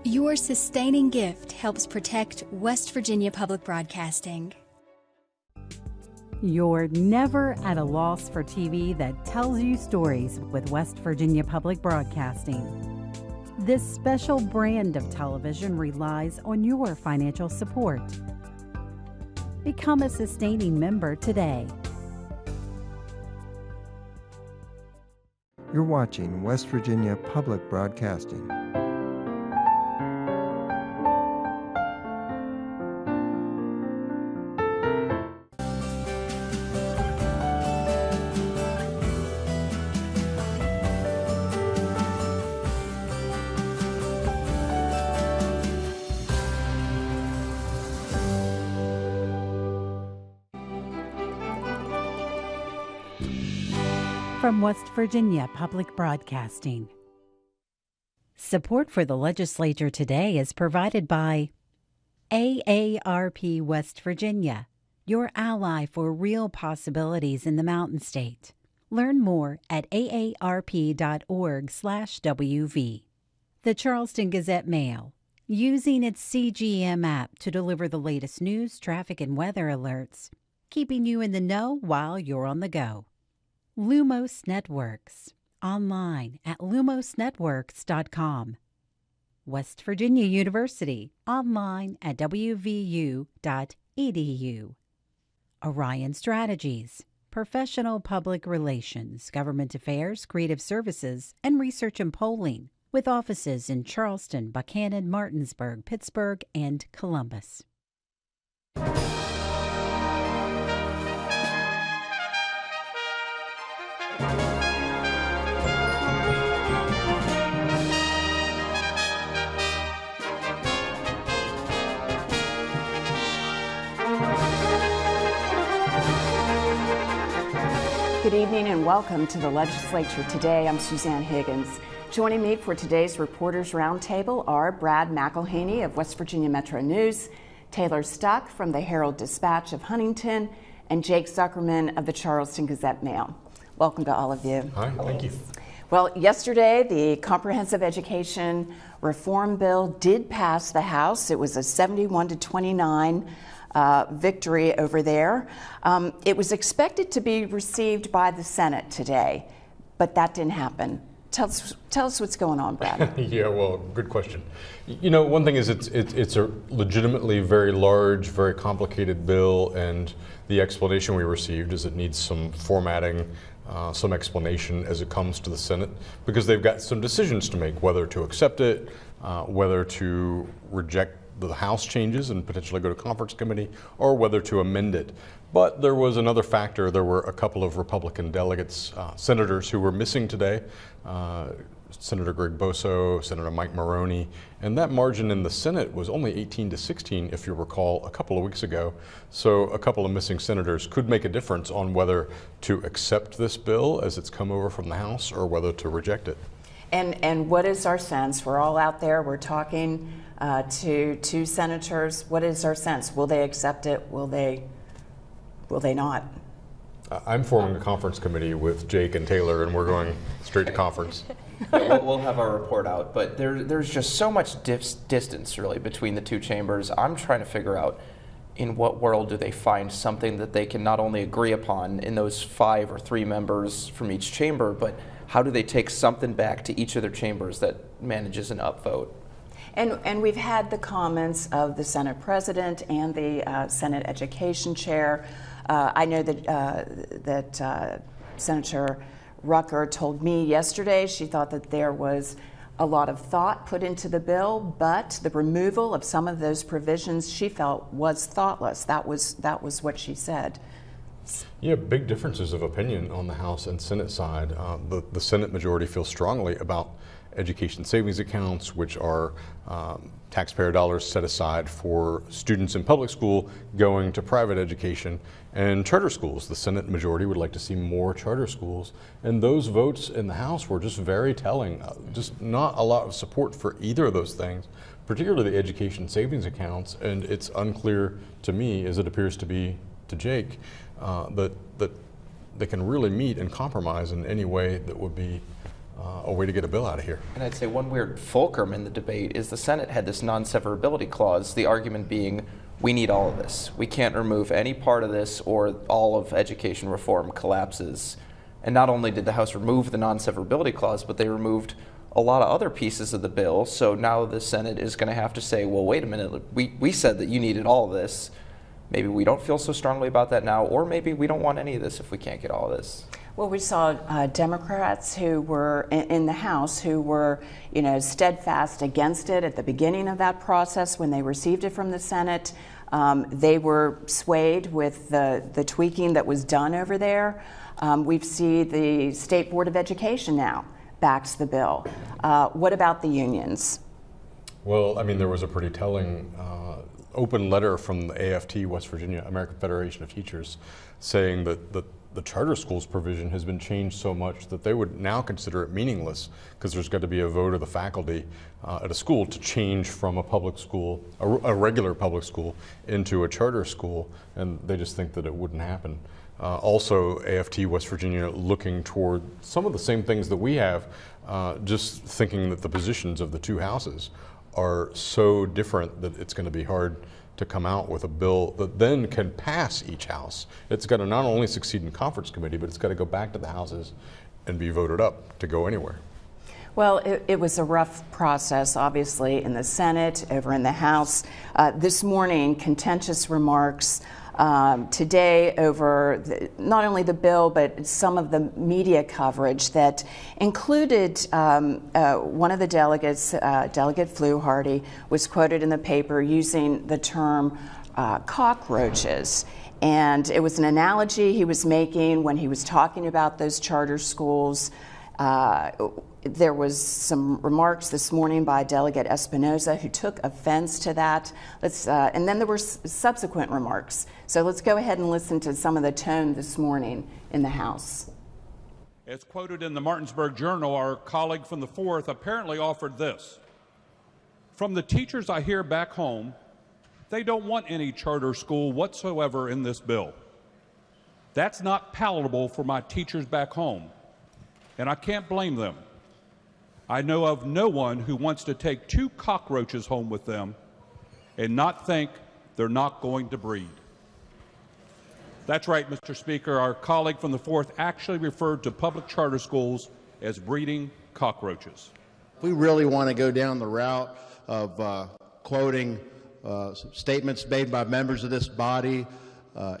Your sustaining gift helps protect West Virginia Public Broadcasting. You're never at a loss for TV that tells you stories with West Virginia Public Broadcasting. This special brand of television relies on your financial support. Become a sustaining member today. You're watching West Virginia Public Broadcasting. From West Virginia Public Broadcasting. Support for the Legislature Today is provided by AARP West Virginia, your ally for real possibilities in the Mountain State. Learn more at aarp.org/WV. The Charleston Gazette-Mail, using its CGM app to deliver the latest news, traffic, and weather alerts, keeping you in the know while you're on the go. Lumos Networks, online at lumosnetworks.com. West Virginia University, online at wvu.edu. Orion Strategies, professional public relations, government affairs, creative services, and research and polling, with offices in Charleston, Buchanan, Martinsburg, Pittsburgh, and Columbus. Good evening and welcome to the Legislature Today. I'm Suzanne Higgins. Joining me for today's Reporters Roundtable are Brad McElhaney of West Virginia Metro News, Taylor Stuck from the Herald-Dispatch of Huntington, and Jake Zuckerman of the Charleston Gazette-Mail. Welcome to all of you. Hi, thank you. Well, yesterday the Comprehensive Education Reform Bill did pass the House. It was a 71-29 victory over there. It was expected to be received by the Senate today, but that didn't happen. Tell us what's going on, Brad. Yeah, well, good question. You know, one thing is it's a legitimately very large, very complicated bill, and the explanation we received is it needs some formatting, some explanation as it comes to the Senate, because they've got some decisions to make, whether to accept it, whether to reject the House changes and potentially go to conference committee, or whether to amend it. But there was another factor. There were a couple of Republican delegates, senators who were missing today, Senator Greg Boso, Senator Mike Maroney, and that margin in the Senate was only 18-16, if you recall, a couple of weeks ago. So a couple of missing senators could make a difference on whether to accept this bill as it's come over from the House or whether to reject it. And what is our sense? We're all out there, we're talking to two senators. What is our sense? Will they accept it? Will they not? I'm forming a conference committee with Jake and Taylor, and we're going straight to conference. Yeah, we'll have our report out, but there's just so much distance really between the two chambers. I'm trying to figure out in what world do they find something that they can not only agree upon in those 5 or 3 members from each chamber, but how do they take something back to each of their chambers that manages an upvote? And we've had the comments of the Senate President and the Senate Education Chair. I know that Senator Rucker told me yesterday she thought that there was a lot of thought put into the bill, but the removal of some of those provisions she felt was thoughtless. That was what she said. Yeah, big differences of opinion on the House and Senate side. The Senate majority feels strongly about education savings accounts, which are taxpayer dollars set aside for students in public school going to private education, and charter schools. The Senate majority would like to see more charter schools, and those votes in the House were just very telling. Just not a lot of support for either of those things, particularly the education savings accounts, and it's unclear to me, as it appears to be to Jake, that they can really meet and compromise in any way that would be a way to get a bill out of here. And I'd say one weird fulcrum in the debate is the Senate had this non-severability clause, the argument being we need all of this. We can't remove any part of this or all of education reform collapses. And not only did the House remove the non-severability clause, but they removed a lot of other pieces of the bill. So now the Senate is going to have to say, well, wait a minute, we said that you needed all of this. Maybe we don't feel so strongly about that now, or maybe we don't want any of this if we can't get all of this. Well, we saw Democrats who were in the House who were, steadfast against it at the beginning of that process when they received it from the Senate. They were swayed with the tweaking that was done over there. We've seen the State Board of Education now backs the bill. What about the unions? Well, I mean, there was a pretty telling open letter from the AFT, West Virginia, American Federation of Teachers, saying that the charter schools provision has been changed so much that they would now consider it meaningless because there's got to be a vote of the faculty at a school to change from a public school, a regular public school, into a charter school, and they just think that it wouldn't happen. Also, AFT West Virginia looking toward some of the same things that we have, just thinking that the positions of the two houses are so different that it's going to be hard to come out with a bill that then can pass each house. It's got to not only succeed in conference committee, but it's got to go back to the houses and be voted up to go anywhere. Well, it was a rough process, obviously, in the Senate, over in the House. This morning, contentious remarks today over not only the bill, but some of the media coverage that included one of the delegates, Delegate Fluharty, was quoted in the paper using the term cockroaches. And it was an analogy he was making when he was talking about those charter schools. There was some remarks this morning by Delegate Espinoza who took offense to that. And then there were subsequent remarks. So let's go ahead and listen to some of the tone this morning in the House. As quoted in the Martinsburg Journal, our colleague from the 4th apparently offered this. From the teachers I hear back home, they don't want any charter school whatsoever in this bill. That's not palatable for my teachers back home, and I can't blame them. I know of no one who wants to take 2 cockroaches home with them and not think they're not going to breed. That's right, Mr. Speaker. Our colleague from the 4th actually referred to public charter schools as breeding cockroaches. We really want to go down the route of quoting statements made by members of this body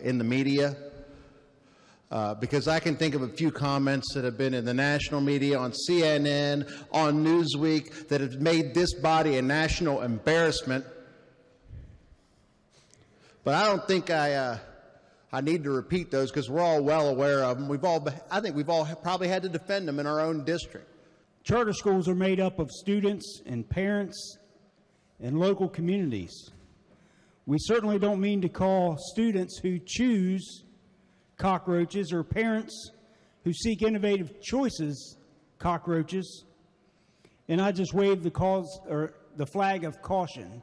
in the media. Because I can think of a few comments that have been in the national media, on CNN, on Newsweek, that have made this body a national embarrassment. But I don't think I need to repeat those because we're all well aware of them. I think we've all probably had to defend them in our own district. Charter schools are made up of students and parents and local communities. We certainly don't mean to call students who choose cockroaches or parents who seek innovative choices cockroaches, and I just waved the flag of caution.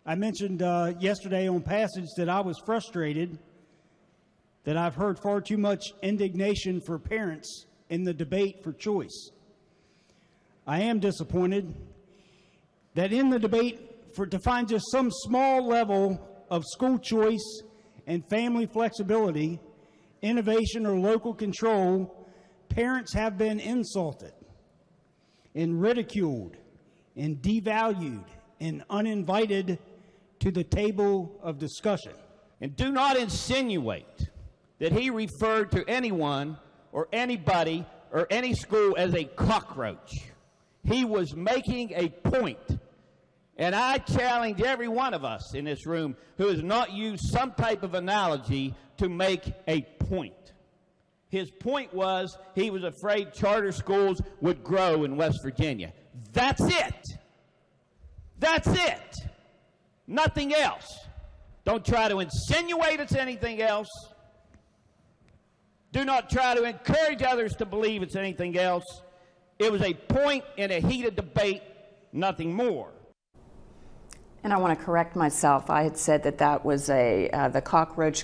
I mentioned yesterday on Passage that I was frustrated that I've heard far too much indignation for parents in the debate for choice. I am disappointed that in the debate to find just some small level of school choice and family flexibility, innovation, or local control, parents have been insulted and ridiculed and devalued and uninvited to the table of discussion. And do not insinuate that he referred to anyone or anybody or any school as a cockroach. He was making a point. And I challenge every one of us in this room who has not used some type of analogy to make a point. His point was he was afraid charter schools would grow in West Virginia. That's it. That's it. Nothing else. Don't try to insinuate it's anything else. Do not try to encourage others to believe it's anything else. It was a point in a heated debate, nothing more. And I want to correct myself. I had said that was the cockroach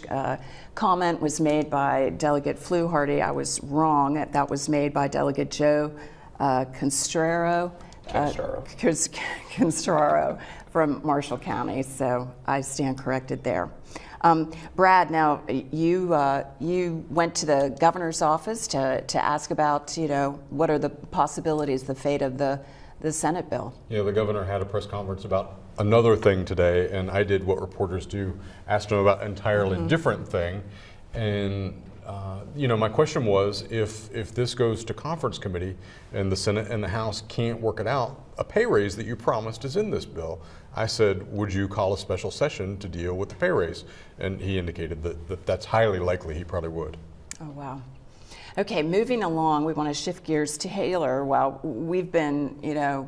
comment was made by Delegate Fluharty. I was wrong. That was made by Delegate Joe Constrero. Constrero from Marshall County, so I stand corrected there. Brad, now you went to the governor's office to ask about, what are the possibilities, the fate of the Senate bill. Yeah, the governor had a press conference about another thing today, and I did what reporters do, asked him about an entirely different thing. And my question was, if this goes to conference committee and the Senate and the House can't work it out, a pay raise that you promised is in this bill. I said, would you call a special session to deal with the pay raise? And he indicated that that's highly likely he probably would. Oh, wow. Okay, moving along, we want to shift gears to Taylor. While we've been,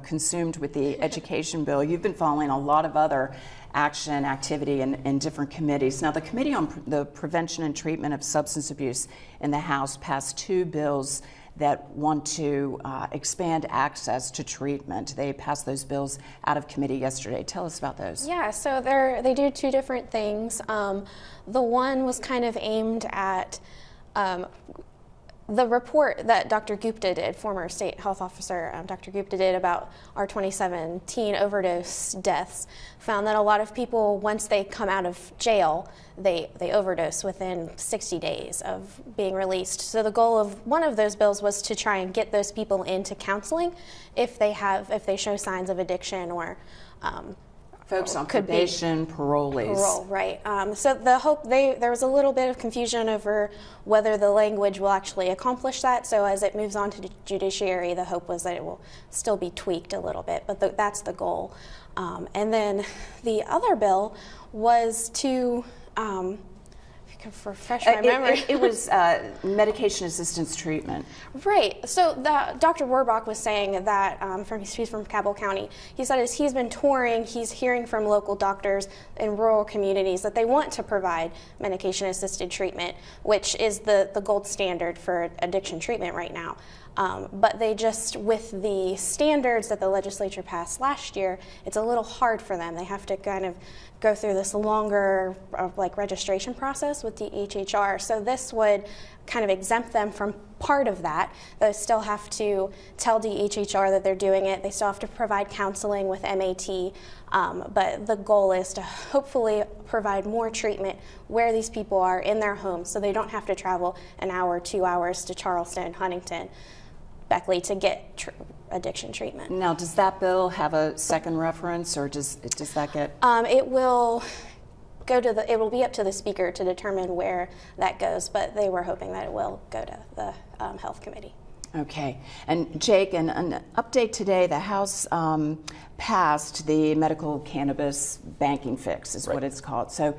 consumed with the education bill, you've been following a lot of other action, activity in different committees. Now, the Committee on the Prevention and Treatment of Substance Abuse in the House passed 2 bills that want to expand access to treatment. They passed those bills out of committee yesterday. Tell us about those. Yeah, so they do 2 different things. The one was kind of aimed at the report that Dr. Gupta did, former state health officer Dr. Gupta did about our 2017 overdose deaths, found that a lot of people, once they come out of jail, they overdose within 60 days of being released. So the goal of one of those bills was to try and get those people into counseling if they show signs of addiction or folks on probation, parolees. Parole, right. So the hope, there was a little bit of confusion over whether the language will actually accomplish that. So as it moves on to the judiciary, the hope was that it will still be tweaked a little bit, but that's the goal. And then the other bill was to, refresh my memory. It was medication assistance treatment. Right. So Dr. Rohrbach was saying that, he's from Cabell County, he said as he's been touring, he's hearing from local doctors in rural communities that they want to provide medication assisted treatment, which is the gold standard for addiction treatment right now. But they just, with the standards that the legislature passed last year, it's a little hard for them. They have to kind of go through this longer registration process with the HHR. So this would kind of exempt them from part of that. They still have to tell DHHR that they're doing it. They still have to provide counseling with MAT. But the goal is to hopefully provide more treatment where these people are in their homes so they don't have to travel an hour, 2 hours to Charleston, Huntington, Beckley to get addiction treatment. Now, does that bill have a second reference, or does that get? It will go to it will be up to the speaker to determine where that goes, but they were hoping that it will go to the health committee. Okay. And Jake, an update today, the House passed the medical cannabis banking fix is what it's called. So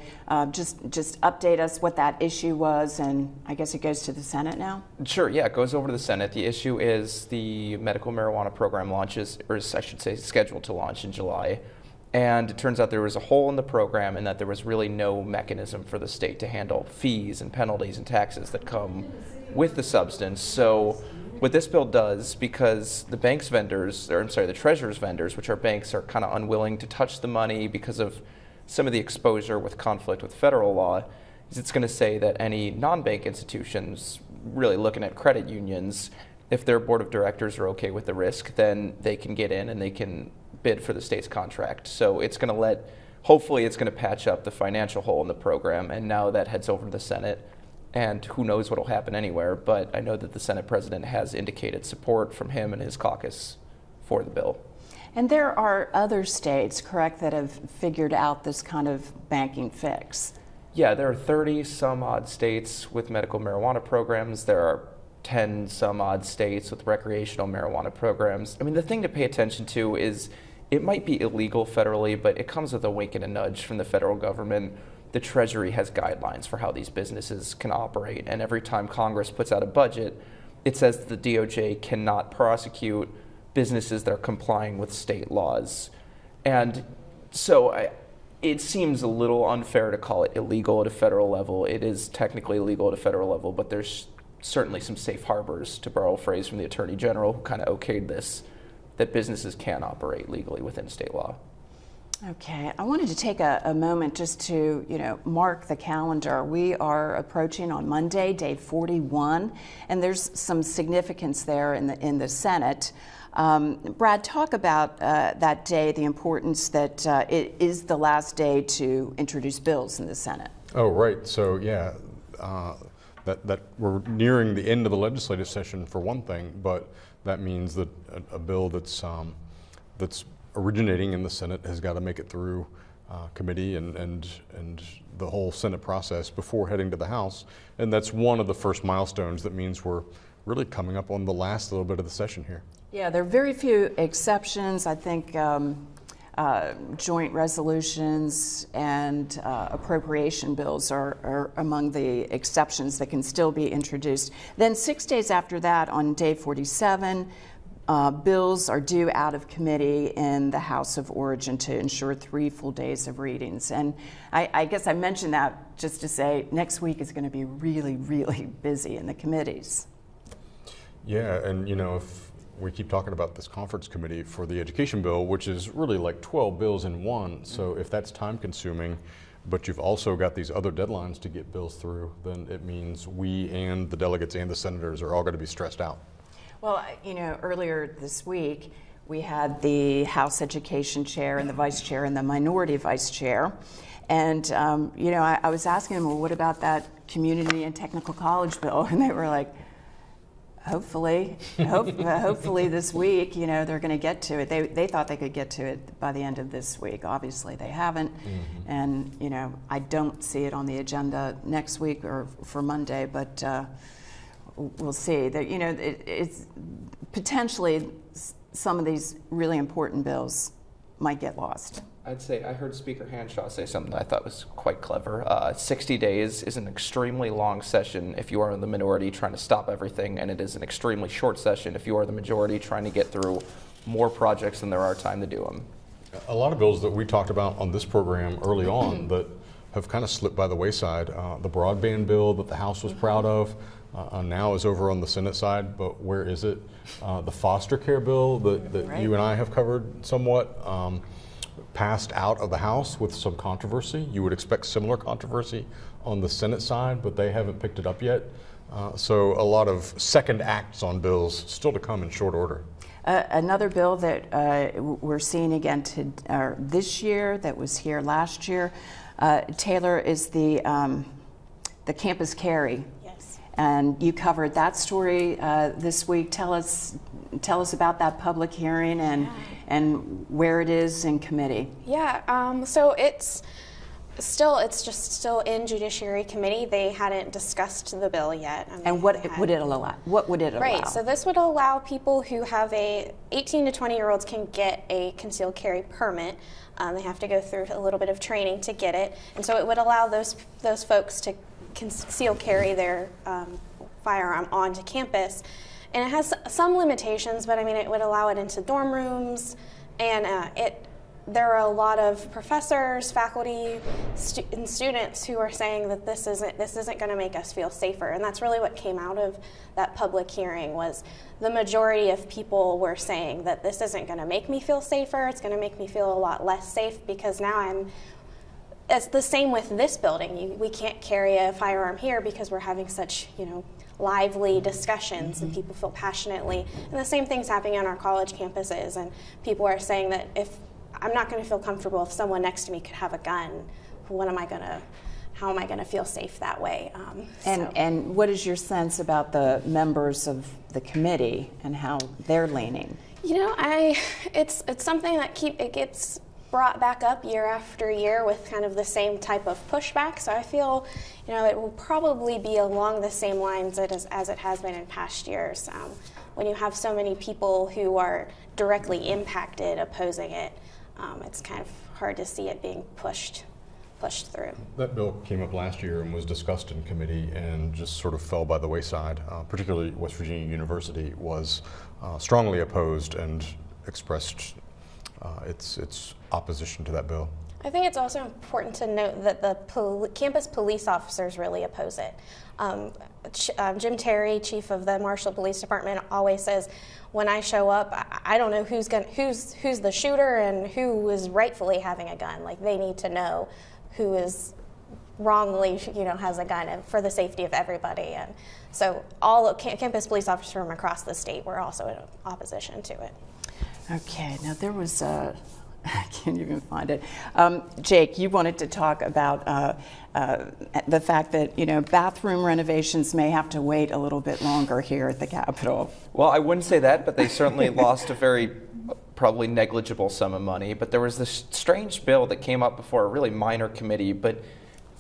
just update us what that issue was, and I guess it goes to the Senate now? Sure, yeah, it goes over to the Senate. The issue is the medical marijuana program launches, or I should say scheduled to launch in July. And it turns out there was a hole in the program and that there was really no mechanism for the state to handle fees and penalties and taxes that come with the substance. So what this bill does, because the the treasurer's vendors, which are banks, are kind of unwilling to touch the money because of some of the exposure with conflict with federal law, is it's going to say that any non-bank institutions, really looking at credit unions, if their board of directors are okay with the risk, then they can get in and they can bid for the state's contract. So it's going to hopefully it's going to patch up the financial hole in the program, and now that heads over to the Senate. And who knows what will happen anywhere, but I know that the Senate president has indicated support from him and his caucus for the bill. And there are other states, correct, that have figured out this kind of banking fix? Yeah, there are 30 some odd states with medical marijuana programs. There are 10 some odd states with recreational marijuana programs. I mean, the thing to pay attention to is it might be illegal federally, but it comes with a wink and a nudge from the federal government. The Treasury has guidelines for how these businesses can operate, and every time Congress puts out a budget, it says that the DOJ cannot prosecute businesses that are complying with state laws. And so it seems a little unfair to call it illegal at a federal level. It is technically illegal at a federal level, but there's certainly some safe harbors, to borrow a phrase from the Attorney General, who kind of okayed this, that businesses can operate legally within state law. Okay, I wanted to take a moment just to, mark the calendar. We are approaching on Monday, day 41, and there's some significance there in the Senate. Brad, talk about that day, the importance that it is the last day to introduce bills in the Senate. Oh, right. So, yeah, that we're nearing the end of the legislative session for one thing, but that means that a bill that's originating in the Senate has got to make it through committee and the whole Senate process before heading to the House. And that's one of the first milestones that means we're really coming up on the last little bit of the session here. Yeah, there are very few exceptions. I think joint resolutions and appropriation bills are among the exceptions that can still be introduced. Then 6 days after that, on day 47, bills are due out of committee in the House of Origin to ensure 3 full days of readings. And I guess I mentioned that just to say next week is going to be really, really busy in the committees. Yeah, and if we keep talking about this conference committee for the education bill, which is really like 12 bills in one, so if that's time consuming, but you've also got these other deadlines to get bills through, then it means we and the delegates and the senators are all going to be stressed out. Well, earlier this week, we had the House Education Chair and the Vice Chair and the Minority Vice Chair. And, I was asking them, well, what about that Community and Technical College bill? And they were like, hopefully this week, they're going to get to it. They thought they could get to it by the end of this week. Obviously, they haven't. Mm-hmm. And, I don't see it on the agenda next week or for Monday, but we'll see. That it's potentially some of these really important bills might get lost. I'd say I heard Speaker Hanshaw say something that I thought was quite clever. 60 days is an extremely long session if you are in the minority trying to stop everything, and it is an extremely short session if you are the majority trying to get through more projects than there are time to do them. A lot of bills that we talked about on this program early on that have kind of slipped by the wayside. The broadband bill that the House was proud of now is over on the Senate side, but where is it? The foster care bill that right. You and I have covered somewhat passed out of the House with some controversy. You would expect similar controversy on the Senate side, but they haven't picked it up yet. So a lot of second acts on bills still to come in short order. Another bill that we're seeing again this year that was here last year, Taylor, is the campus carry. Yes. And you covered that story this week. Tell us about that public hearing and where it is in committee. Yeah. So it's still in Judiciary Committee. They hadn't discussed the bill yet. And what would it allow? What would it allow? Right. So this would allow people who have 18 to 20-year-olds can get a concealed carry permit. They have to go through a little bit of training to get it, and so it would allow those folks to conceal carry their firearm onto campus. And it has some limitations, but I mean, it would allow it into dorm rooms, and there are a lot of professors, faculty, and students who are saying that this isn't going to make us feel safer, and that's really what came out of that public hearing. Was the majority of people were saying that this isn't going to make me feel safer. It's going to make me feel a lot less safe because now it's the same with this building. We can't carry a firearm here because we're having such lively discussions and people feel passionately, and the same thing's happening on our college campuses, and people are saying that if I'm not going to feel comfortable if someone next to me could have a gun. How am I going to feel safe that way? And what is your sense about the members of the committee and how they're leaning? It's something that it gets brought back up year after year with kind of the same type of pushback. So I feel, it will probably be along the same lines as it has been in past years. When you have so many people who are directly impacted opposing it, it's kind of hard to see it being pushed through. That bill came up last year and was discussed in committee and just sort of fell by the wayside. Particularly West Virginia University was strongly opposed and expressed its opposition to that bill. I think it's also important to note that the campus police officers really oppose it. Jim Terry, chief of the Marshall Police Department, always says, when I show up, I don't know who's the shooter and who is rightfully having a gun. Like, they need to know who is wrongly, has a gun, and for the safety of everybody. And so all campus police officers from across the state were also in opposition to it. Okay, now there was I can't even find it. Jake, you wanted to talk about the fact that, bathroom renovations may have to wait a little bit longer here at the Capitol. Well, I wouldn't say that, but they certainly lost a very probably negligible sum of money. But there was this strange bill that came up before a really minor committee, but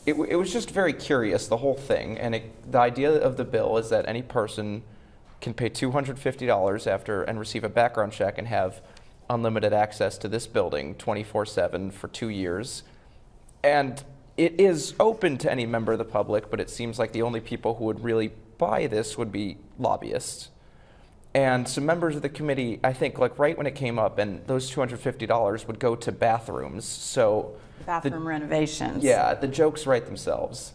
it was just very curious, the whole thing. And the idea of the bill is that any person can pay $250 and receive a background check and have unlimited access to this building 24/7 for 2 years. And it is open to any member of the public, but it seems like the only people who would really buy this would be lobbyists. And some members of the committee, I think, like right when it came up, and those $250 would go to bathrooms. So bathroom renovations. Yeah, the jokes write themselves.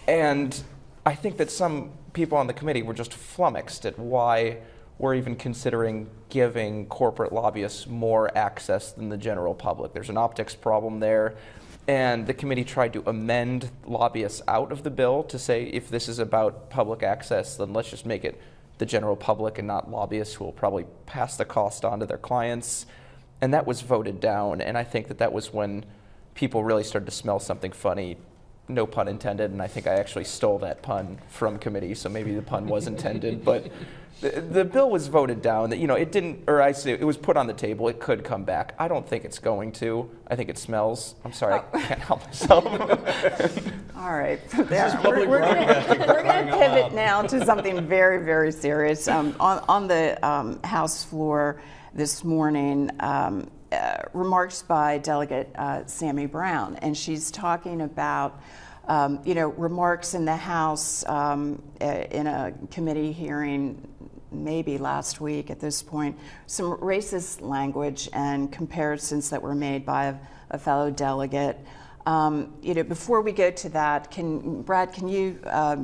And I think that some people on the committee were just flummoxed at why we're even considering giving corporate lobbyists more access than the general public. There's an optics problem there. And the committee tried to amend lobbyists out of the bill to say, if this is about public access, then let's just make it the general public and not lobbyists who will probably pass the cost on to their clients. And that was voted down. And I think that was when people really started to smell something funny. No pun intended, and I think I actually stole that pun from committee, so maybe the pun was intended. But the bill was voted down. That it didn't, or I say it was put on the table. It could come back. I don't think it's going to. I think it smells. I'm sorry, I can't help myself. All right, we're going to pivot now to something very, very serious. On the House floor this morning. Remarks by Delegate Sammy Brown, and she's talking about remarks in the House in a committee hearing maybe last week at this point, some racist language and comparisons that were made by a fellow delegate. Before we go to that, Brad, can you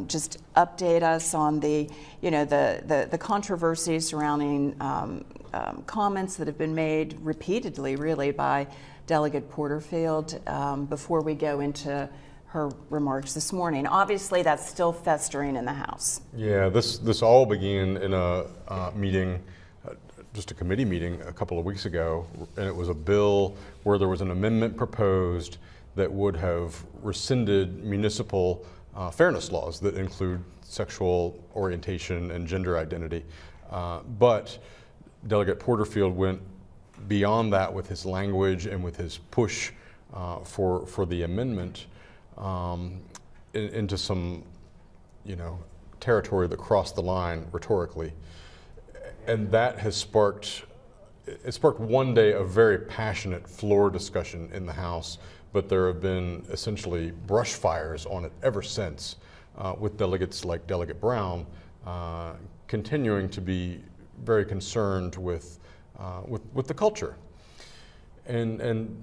just update us on the controversy surrounding comments that have been made repeatedly, really, by Delegate Porterfield before we go into her remarks this morning? Obviously, that's still festering in the House. Yeah, this all began in a meeting, just a committee meeting a couple of weeks ago, and it was a bill where there was an amendment proposed that would have rescinded municipal fairness laws that include sexual orientation and gender identity. But Delegate Porterfield went beyond that with his language and with his push for the amendment into some, territory that crossed the line rhetorically. And that has sparked one day a very passionate floor discussion in the House, but there have been essentially brush fires on it ever since, with delegates like Delegate Brown continuing to be very concerned with the culture. And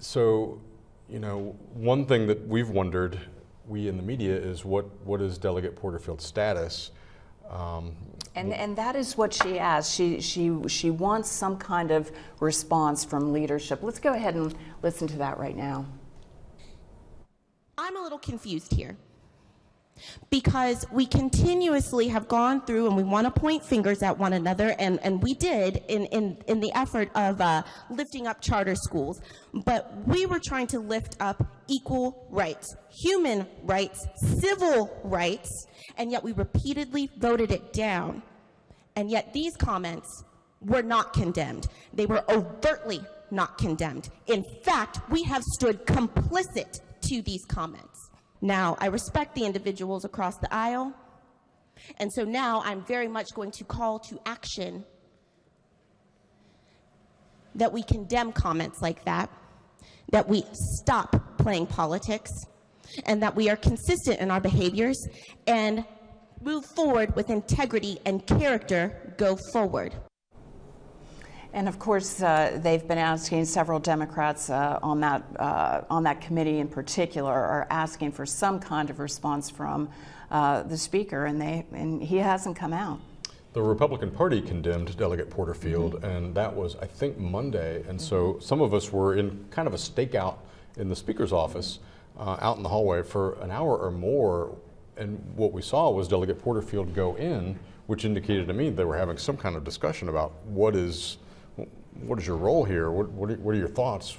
so, one thing that we've wondered, we in the media, is what is Delegate Porterfield's status? And that is what she asked. She wants some kind of response from leadership. Let's go ahead and listen to that right now. I'm a little confused here, because we continuously have gone through and we want to point fingers at one another, and we did in the effort of lifting up charter schools. But we were trying to lift up equal rights, human rights, civil rights, and yet we repeatedly voted it down. And yet these comments were not condemned. They were overtly not condemned. In fact, we have stood complicit to these comments. Now, I respect the individuals across the aisle, and so now I'm very much going to call to action that we condemn comments like that we stop playing politics, and that we are consistent in our behaviors and move forward with integrity and character go forward. And of course, they've been asking, several Democrats on that committee in particular are asking for some kind of response from the Speaker, and he hasn't come out. The Republican Party condemned Delegate Porterfield, and that was, I think, Monday. And so some of us were in kind of a stakeout in the Speaker's office, out in the hallway for an hour or more. And what we saw was Delegate Porterfield go in, which indicated to me they were having some kind of discussion about what is your role here? What are your thoughts?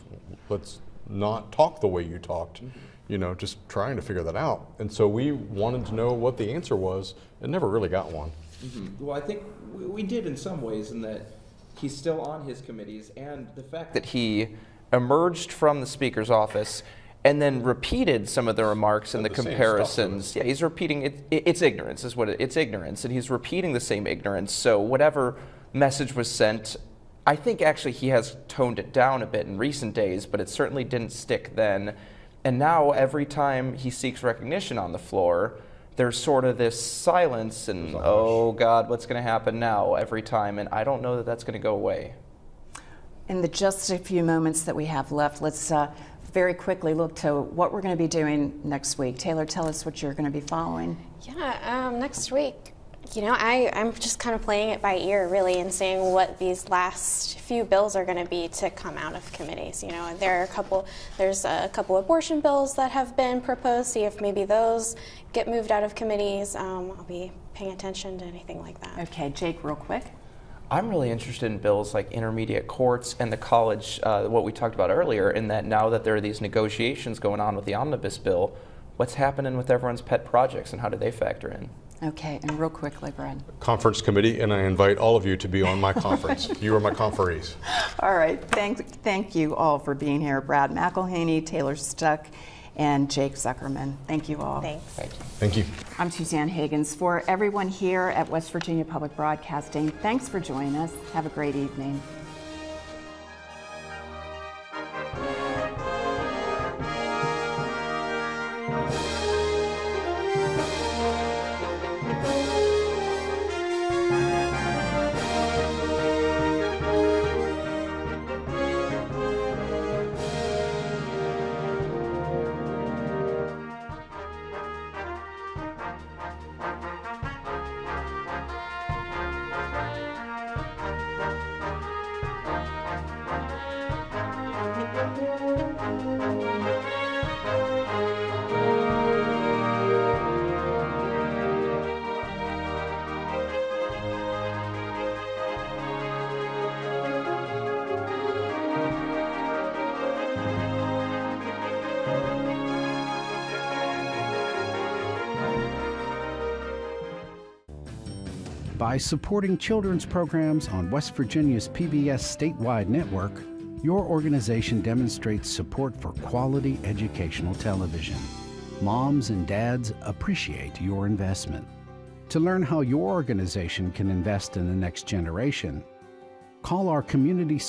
Let's not talk the way you talked, you know, just trying to figure that out. And so we wanted to know what the answer was and never really got one. Well, I think we did in some ways, in that he's still on his committees, and the fact that he emerged from the Speaker's office and then repeated some of the remarks and the comparisons. Yeah, he's repeating it. It's ignorance, is what it's ignorance, and he's repeating the same ignorance. So whatever message was sent, I think actually he has toned it down a bit in recent days, but it certainly didn't stick then. And now every time he seeks recognition on the floor, there's sort of this silence and, oh God, what's going to happen now every time? And I don't know that that's going to go away. In the just a few moments that we have left, let's very quickly look to what we're going to be doing next week. Taylor, tell us what you're going to be following. Yeah, next week, you know, I'm just kind of playing it by ear, really, and seeing what these last few bills are going to be to come out of committees. You know, there's a couple abortion bills that have been proposed. See if maybe those get moved out of committees. I'll be paying attention to anything like that. Okay, Jake, real quick. I'm really interested in bills like intermediate courts and the college, what we talked about earlier, in that now that there are these negotiations going on with the omnibus bill, what's happening with everyone's pet projects and how do they factor in? Okay, and real quickly, Brad. Conference committee, and I invite all of you to be on my conference. You are my conferees. All right, thank you all for being here. Brad McElhaney, Taylor Stuck, and Jake Zuckerman. Thank you all. Thanks. Thank you. I'm Suzanne Higgins. For everyone here at West Virginia Public Broadcasting, thanks for joining us. Have a great evening. By supporting children's programs on West Virginia's PBS statewide network, your organization demonstrates support for quality educational television. Moms and dads appreciate your investment. To learn how your organization can invest in the next generation, call our community